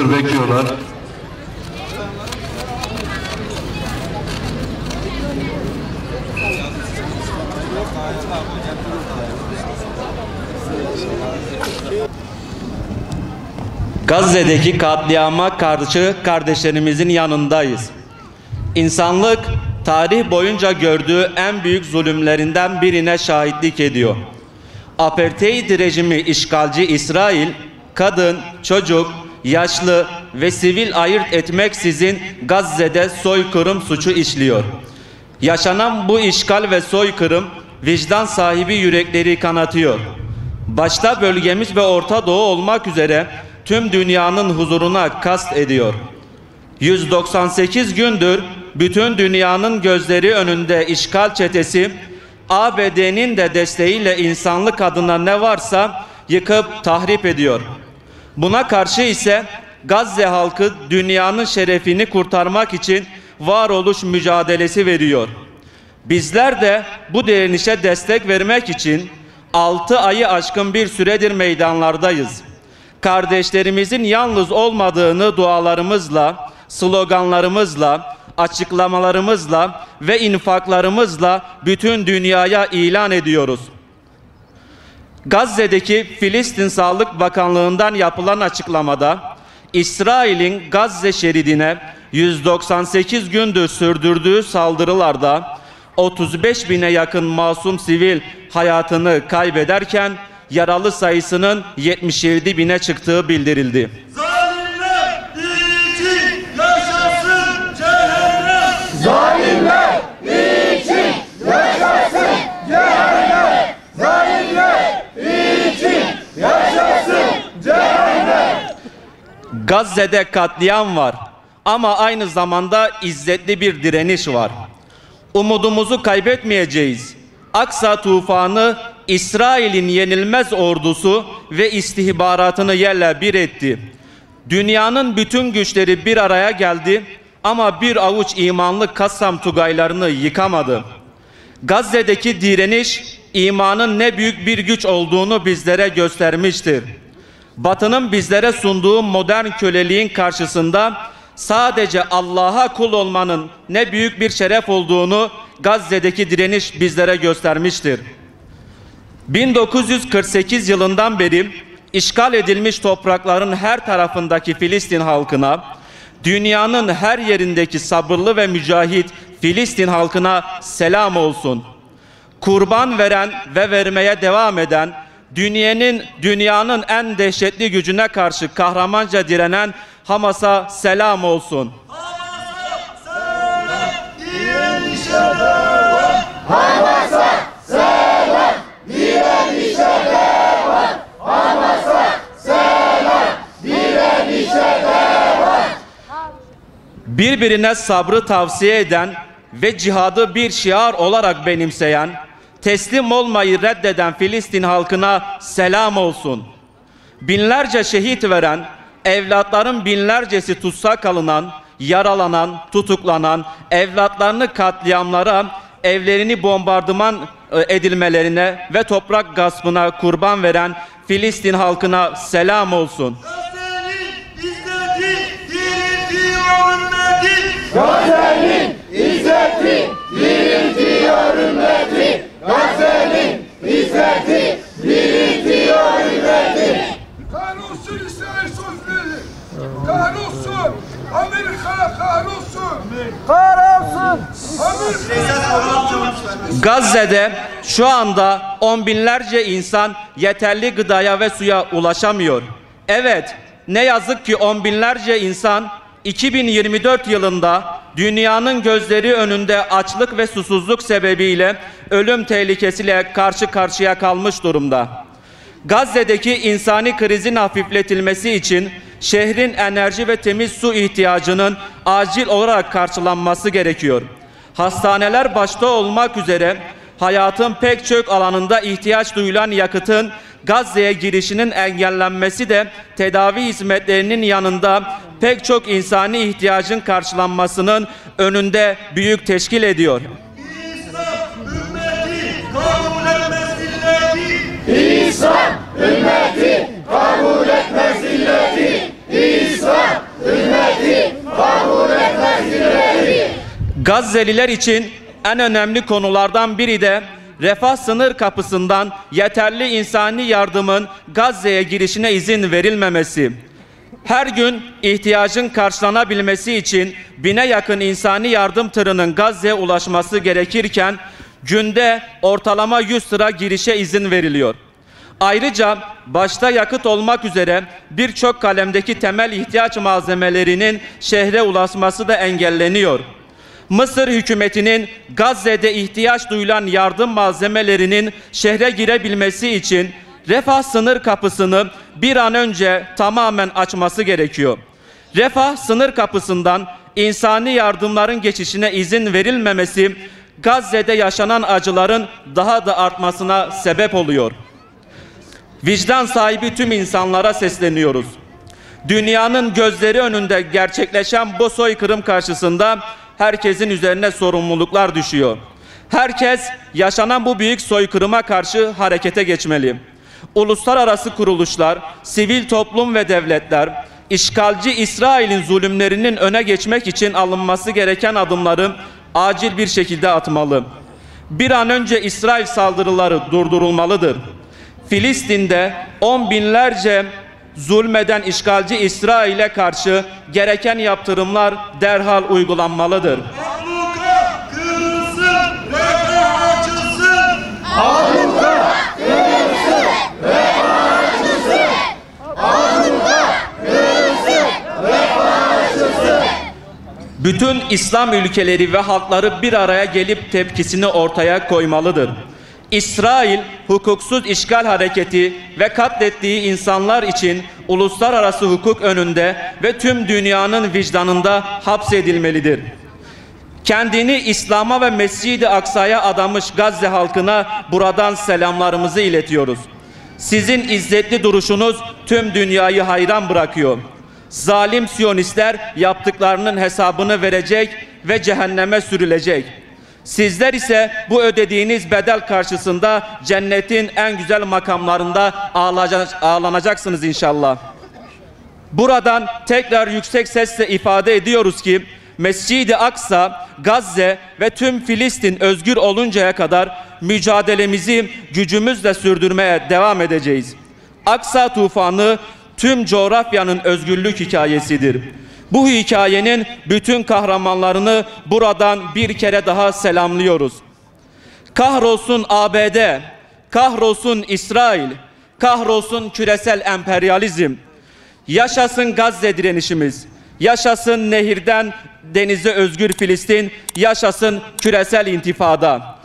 Dur bekliyorlar. Gazze'deki katliama karşı kardeşlerimizin yanındayız. İnsanlık tarih boyunca gördüğü en büyük zulümlerinden birine şahitlik ediyor. Apartheid rejimi işgalci İsrail, kadın, çocuk, yaşlı ve sivil ayırt etmeksizin Gazze'de soykırım suçu işliyor. Yaşanan bu işgal ve soykırım vicdan sahibi yürekleri kanatıyor. Başta bölgemiz ve Orta Doğu olmak üzere tüm dünyanın huzuruna kast ediyor. 198 gündür bütün dünyanın gözleri önünde işgal çetesi ABD'nin de desteğiyle insanlık adına ne varsa yıkıp tahrip ediyor. Buna karşı ise Gazze halkı dünyanın şerefini kurtarmak için varoluş mücadelesi veriyor. Bizler de bu direnişe destek vermek için 6 ayı aşkın bir süredir meydanlardayız. Kardeşlerimizin yalnız olmadığını dualarımızla, sloganlarımızla, açıklamalarımızla ve infaklarımızla bütün dünyaya ilan ediyoruz. Gazze'deki Filistin Sağlık Bakanlığı'ndan yapılan açıklamada İsrail'in Gazze şeridine 198 gündür sürdürdüğü saldırılarda 35 bine yakın masum sivil hayatını kaybederken yaralı sayısının 77 bine çıktığı bildirildi. Zalimler için yaşasın cehennem! Zalimler için yaşasın cehennem! Zalimler için yaşasın cehennem! Gazze'de katliam var ama aynı zamanda izzetli bir direniş var. Umudumuzu kaybetmeyeceğiz. Aksa tufanı İsrail'in yenilmez ordusu ve istihbaratını yerle bir etti. Dünyanın bütün güçleri bir araya geldi ama bir avuç imanlı Kassam Tugaylarını yıkamadı. Gazze'deki direniş imanın ne büyük bir güç olduğunu bizlere göstermiştir. Batı'nın bizlere sunduğu modern köleliğin karşısında sadece Allah'a kul olmanın ne büyük bir şeref olduğunu Gazze'deki direniş bizlere göstermiştir. 1948 yılından beri işgal edilmiş toprakların her tarafındaki Filistin halkına, dünyanın her yerindeki sabırlı ve mücahit Filistin halkına selam olsun. Kurban veren ve vermeye devam eden, dünyanın en dehşetli gücüne karşı kahramanca direnen Hamas'a selam olsun. Hamas'a selam, direnişe devam. Hamas'a selam, direnişe devam. Birbirine sabrı tavsiye eden ve cihadı bir şiar olarak benimseyen, teslim olmayı reddeden Filistin halkına selam olsun. Binlerce şehit veren, evlatların binlercesi tutsak alınan, yaralanan, tutuklanan, evlatlarını katliamlara, evlerini bombardıman edilmelerine ve toprak gaspına kurban veren Filistin halkına selam olsun. Gazze'nin izzeti diriltiyor ümmeti. Gazze'nin izzeti diriltiyor ümmeti. Kahrolsun İsrail sözleri. Kahrolsun. Amerika kahrolsun. Kahrolsun. Gazze'de şu anda on binlerce insan yeterli gıdaya ve suya ulaşamıyor. Evet, ne yazık ki on binlerce insan 2024 yılında dünyanın gözleri önünde açlık ve susuzluk sebebiyle ölüm tehlikesiyle karşı karşıya kalmış durumda. Gazze'deki insani krizin hafifletilmesi için şehrin enerji ve temiz su ihtiyacının acil olarak karşılanması gerekiyor. Hastaneler başta olmak üzere hayatın pek çok alanında ihtiyaç duyulan yakıtın Gazze'ye girişinin engellenmesi de tedavi hizmetlerinin yanında pek çok insani ihtiyacın karşılanmasının önünde büyük teşkil ediyor. İslam ümmeti kabul etmez illeti. İslam Gazze'liler için en önemli konulardan biri de refah sınır kapısından yeterli insani yardımın Gazze'ye girişine izin verilmemesi. Her gün ihtiyacın karşılanabilmesi için 1000'e yakın insani yardım tırının Gazze'ye ulaşması gerekirken günde ortalama 100 tıra girişe izin veriliyor. Ayrıca başta yakıt olmak üzere birçok kalemdeki temel ihtiyaç malzemelerinin şehre ulaşması da engelleniyor. Mısır hükümetinin Gazze'de ihtiyaç duyulan yardım malzemelerinin şehre girebilmesi için refah sınır kapısını bir an önce tamamen açması gerekiyor. Refah sınır kapısından insani yardımların geçişine izin verilmemesi Gazze'de yaşanan acıların daha da artmasına sebep oluyor. Vicdan sahibi tüm insanlara sesleniyoruz. Dünyanın gözleri önünde gerçekleşen bu soykırım karşısında herkesin üzerine sorumluluklar düşüyor. Herkes yaşanan bu büyük soykırıma karşı harekete geçmeli. Uluslararası kuruluşlar, sivil toplum ve devletler, işgalci İsrail'in zulümlerinin öne geçmek için alınması gereken adımları acil bir şekilde atmalı. Bir an önce İsrail saldırıları durdurulmalıdır. Filistin'de 10 binlerce zulmeden işgalci İsrail'e karşı gereken yaptırımlar derhal uygulanmalıdır. Abluka kırılsın, refah açılsın. Abluka kırılsın, refah açılsın. Abluka kırılsın, refah açılsın. Bütün İslam ülkeleri ve halkları bir araya gelip tepkisini ortaya koymalıdır. İsrail, hukuksuz işgal hareketi ve katlettiği insanlar için uluslararası hukuk önünde ve tüm dünyanın vicdanında hapsedilmelidir. Kendini İslam'a ve Mescid-i Aksa'ya adamış Gazze halkına buradan selamlarımızı iletiyoruz. Sizin izzetli duruşunuz tüm dünyayı hayran bırakıyor. Zalim Siyonistler yaptıklarının hesabını verecek ve cehenneme sürülecek. Sizler ise bu ödediğiniz bedel karşısında cennetin en güzel makamlarında ağlanacaksınız inşallah. Buradan tekrar yüksek sesle ifade ediyoruz ki Mescid-i Aksa, Gazze ve tüm Filistin özgür oluncaya kadar mücadelemizi gücümüzle sürdürmeye devam edeceğiz. Aksa tufanı tüm coğrafyanın özgürlük hikayesidir. Bu hikayenin bütün kahramanlarını buradan bir kere daha selamlıyoruz. Kahrolsun ABD, kahrolsun İsrail, kahrolsun küresel emperyalizm. Yaşasın Gazze direnişimiz, yaşasın nehirden denize özgür Filistin, yaşasın küresel intifada.